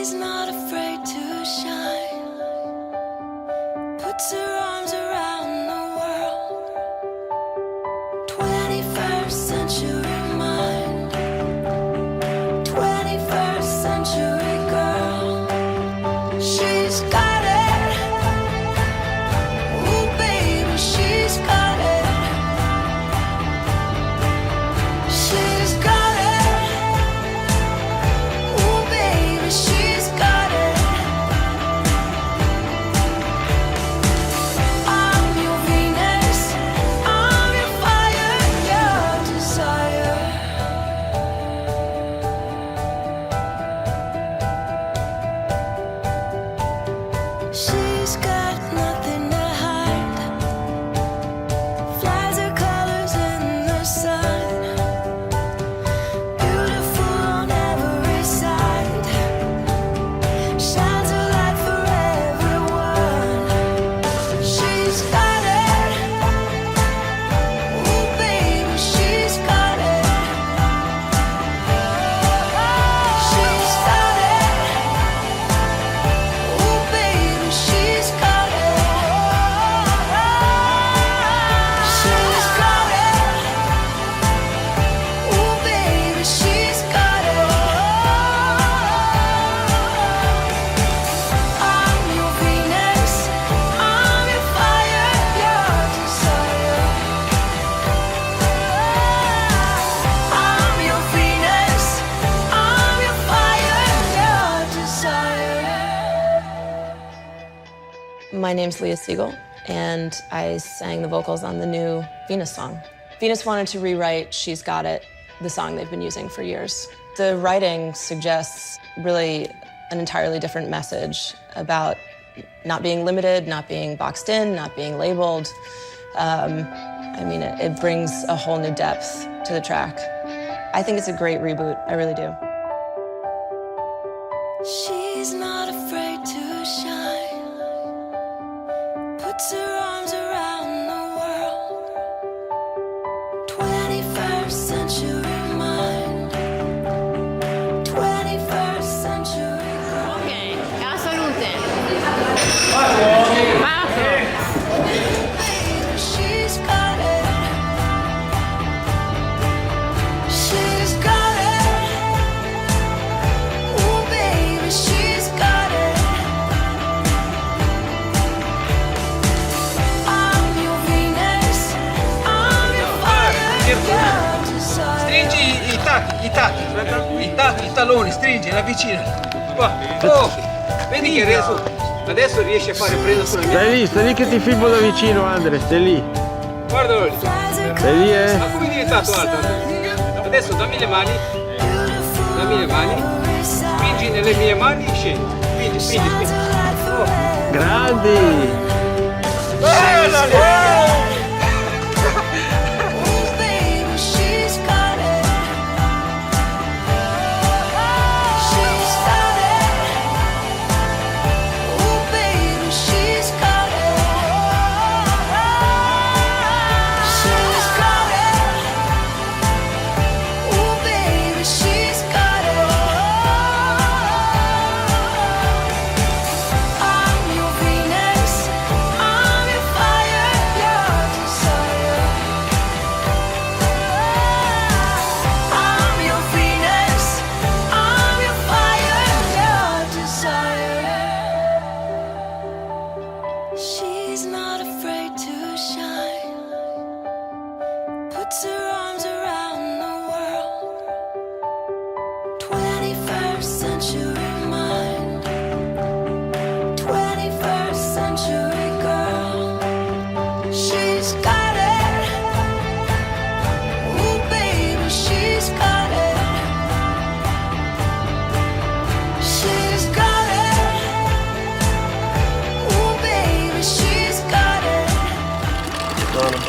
She's not afraid to shine. Puts her arms around the world. 21st century mind. 21st century girl. She's got it. Ooh, baby, she's got it. She's got it. Ooh, baby, she's got it. I'm your Venus. I'm your fire, your desire. She's got nothing to hide. Flies her colors in the sun. Beautiful on every side. Shines a light for everyone. She's got it. Ooh, baby, she's got it. She's got it. Ooh, baby, she's got it. She's got it. Ooh, baby, she's got it. I'm your Venus. I'm your fire, your desire. I'm your Venus. I'm your fire, your desire. My name's Leah Siegel, and I sang the vocals on the new Venus song. Venus wanted to rewrite She's Got It, the song they've been using for years. The writing suggests really an entirely different message about not being limited, not being boxed in, not being labeled. It brings a whole new depth to the track. I think it's a great reboot, I really do. She's not afraid to shine. Puts her arms around the world. 21st century mind. 21st century girl. Ok, a salute. Baby, she's got it. She's got it. Ooh, baby, she's got it. I'm your Venus. I'm your fire, your desire. Stringi i talloni, stringi, avvicina. Qua. Oh, vedi che adesso riesci a fare presa sulla mia. Stai lì che ti filmo da vicino, Andre, stai lì. Guardalo lì. Stai lì, Ma come è diventato alto? Adesso dammi le mani. Spingi nelle mie mani, scendi. Spingi. Oh. Grandi! Ooh, baby, she's got it. She's got it. Ooh, baby, she's got it. She's got it. Ooh, baby, she's got it. I'm your Venus. I'm your fire, your desire. I'm your Venus. I'm your fire, your desire. She's not afraid to shine. Puts her arms around the world. 21st century mind. 21st century girl. She's got it. Ooh, baby, she's got it. She's got it. Ooh, baby, she's got it. No, non